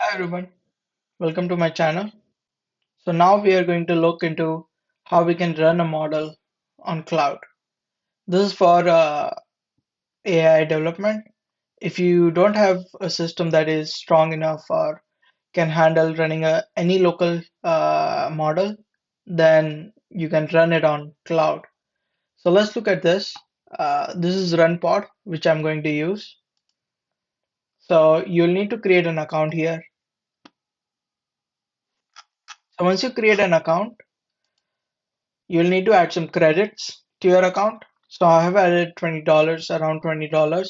Hi everyone, welcome to my channel. So now we are going to look into how we can run a model on cloud. This is for AI development. If you don't have a system that is strong enough or can handle running any local model, then you can run it on cloud. So let's look at this. This is RunPod, which I'm going to use. So you'll need to create an account here. So once you create an account, you'll need to add some credits to your account. So I have added $20, around $20.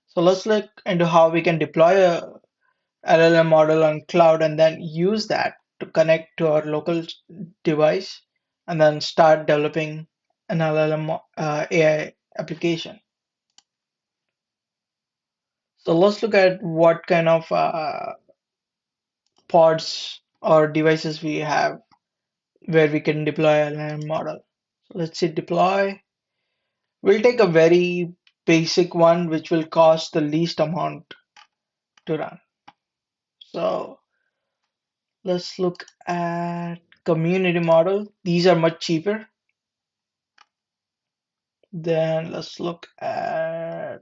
So let's look into how we can deploy a LLM model on cloud and then use that to connect to our local device and then start developing an LLM AI application. So let's look at what kind of pods or devices we have where we can deploy an LLM model. So let's say deploy. We'll take a very basic one which will cost the least amount to run. So let's look at community model. These are much cheaper. Then let's look at,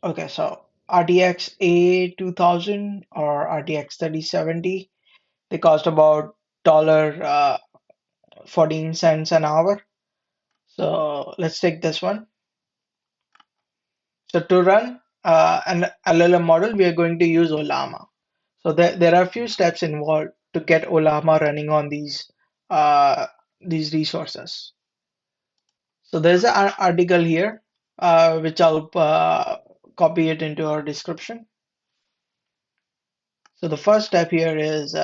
okay, so RTX A2000 or RTX 3070. They cost about dollar 14 cents an hour. So let's take this one. So to run an LLM model, we are going to use Olama. So there are a few steps involved to get Olama running on these resources. So there's an article here, which I'll copy it into our description. So the first step here is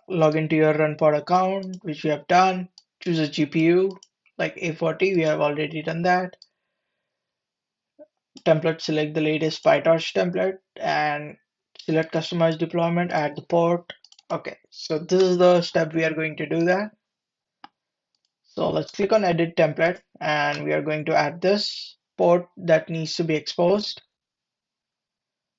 log into your RunPod account, which we have done. Choose a GPU like A40. We have already done that. Template, select the latest PyTorch template and select customize deployment, add the port. Okay, so this is the step we are going to do that. So let's click on edit template and we are going to add this port that needs to be exposed.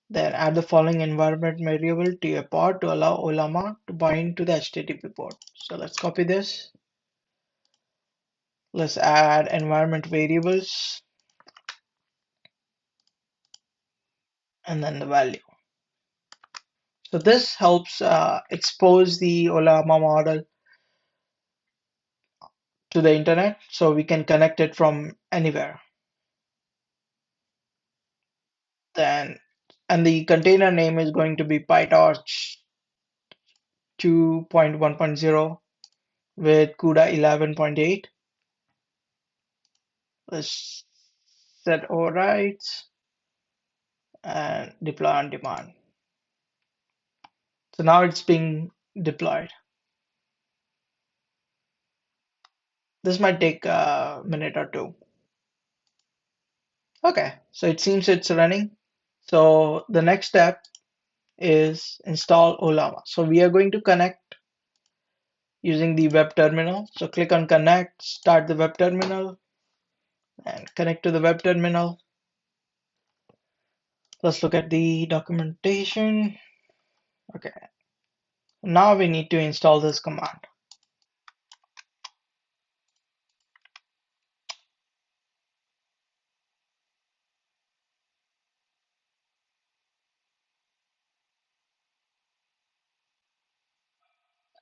Then add the following environment variable to your pod to allow Olama to bind to the HTTP port. So let's copy this. Let's add environment variables and then the value. So this helps expose the Olama model to the internet so we can connect it from anywhere. Then, and the container name is going to be PyTorch 2.1.0 with CUDA 11.8. Let's set overrides and deploy on demand. So now it's being deployed. This might take a minute or two. Okay, so it seems it's running. So the next step is install Olama. So we are going to connect using the web terminal. So click on connect, start the web terminal and connect to the web terminal. Let's look at the documentation. Okay, now we need to install this command.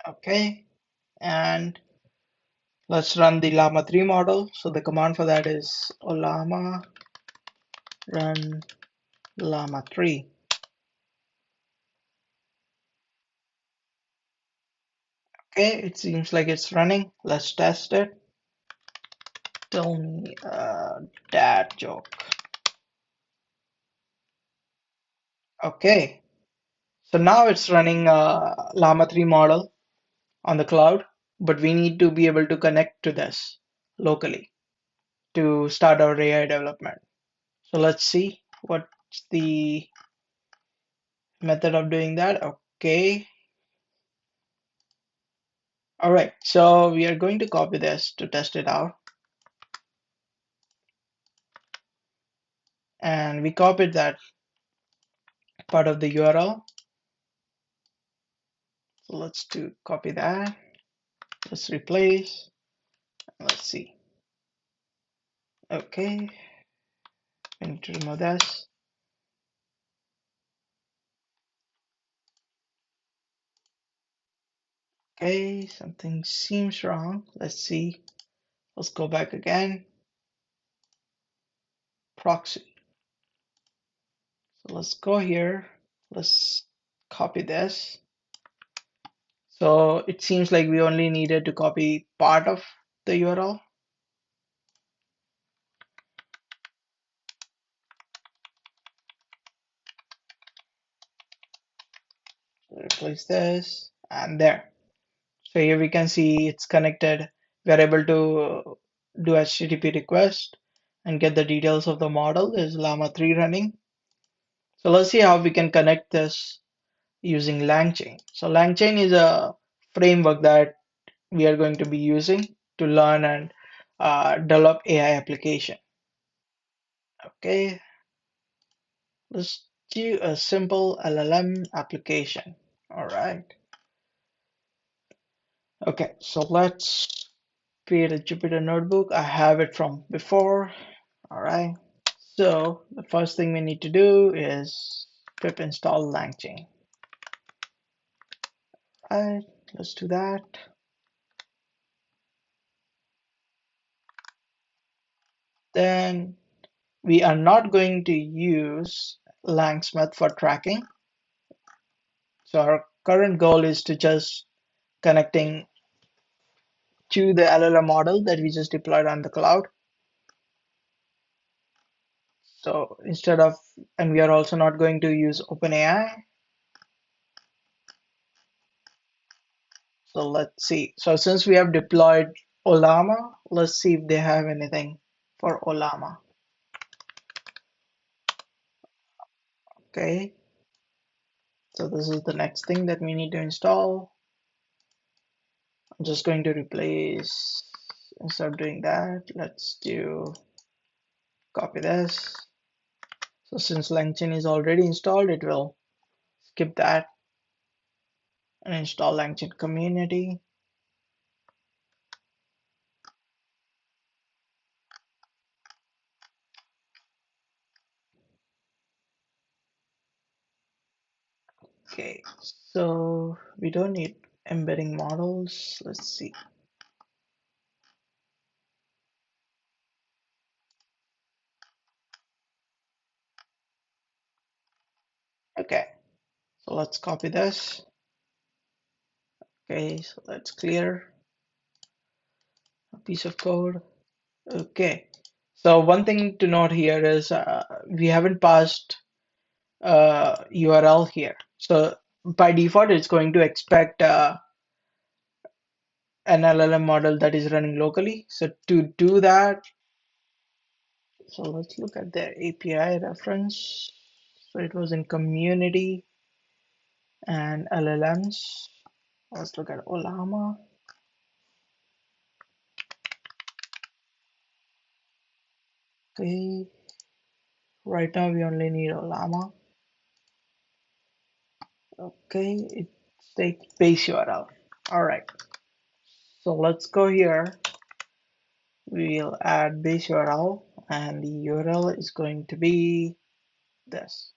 Okay, and let's run the Llama 3 model. So the command for that is Olama run Llama 3. Okay, it seems like it's running. Let's test it. Tell me a dad joke. Okay, so now it's running Llama 3 model on the cloud, but we need to be able to connect to this locally to start our AI development. So let's see what's the method of doing that. Okay. All right. So we are going to copy this to test it out. And we copied that part of the URL. So let's do copy that. Let's replace. Let's see. Okay, we need to remove this. Okay, something seems wrong. Let's see. Let's go back again. Proxy. So let's go here. Let's copy this. So it seems like we only needed to copy part of the URL. Replace this and there. So here we can see it's connected. We are able to do HTTP request and get the details of the model. There's Llama 3 running. So let's see how we can connect this using LangChain. So LangChain is a framework that we are going to be using to learn and develop AI application. Okay, let's do a simple LLM application. All right. Okay, so let's create a Jupyter notebook. I have it from before. All right. So the first thing we need to do is pip install LangChain. All right, let's do that. Then we are not going to use Langsmith for tracking. So our current goal is to just connecting to the LLM model that we just deployed on the cloud. So instead of, and we are also not going to use OpenAI. So let's see. So since we have deployed Olama, let's see if they have anything for Olama. Okay. So this is the next thing that we need to install. I'm just going to replace, instead of doing that, let's do copy this. So since LangChain is already installed, it will skip that and install LangChain community. Okay, so we don't need embedding models. Let's see. Okay, so let's copy this. Okay, so let's clear a piece of code. Okay, so one thing to note here is we haven't passed URL here. So by default, it's going to expect an LLM model that is running locally. So to do that, so let's look at their API reference. So it was in community and LLMs. Let's look at Olama. Okay, right now we only need Olama. Okay, it's the base URL. All right, so let's go here. We'll add base URL and the URL is going to be this.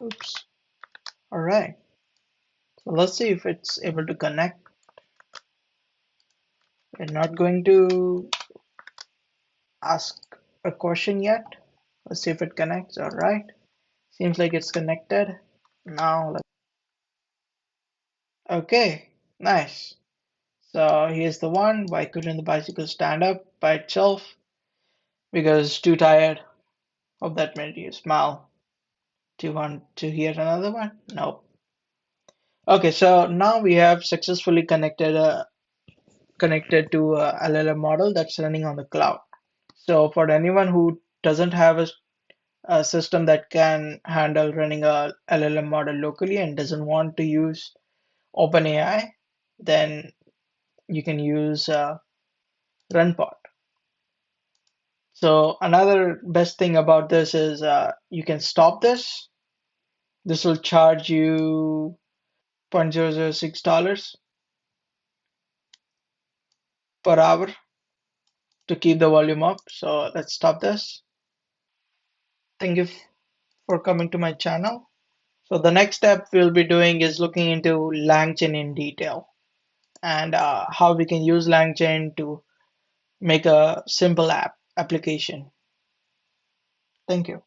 Oops. All right, so let's see if it's able to connect. We're not going to ask a question yet. Let's see if it connects. All right, seems like it's connected. Now, okay, nice. So here's the one. Why couldn't the bicycle stand up by itself? Because it's too tired. Hope that made you smile. Do you want to hear another one? Nope. Okay, so now we have successfully connected to a LLM model that's running on the cloud. So for anyone who doesn't have a system that can handle running a LLM model locally and doesn't want to use OpenAI, then you can use RunPod. So another best thing about this is you can stop this This will charge you $0.006 per hour to keep the volume up. So let's stop this. Thank you for coming to my channel. So the next step we'll be doing is looking into LangChain in detail and how we can use LangChain to make a simple application. Thank you.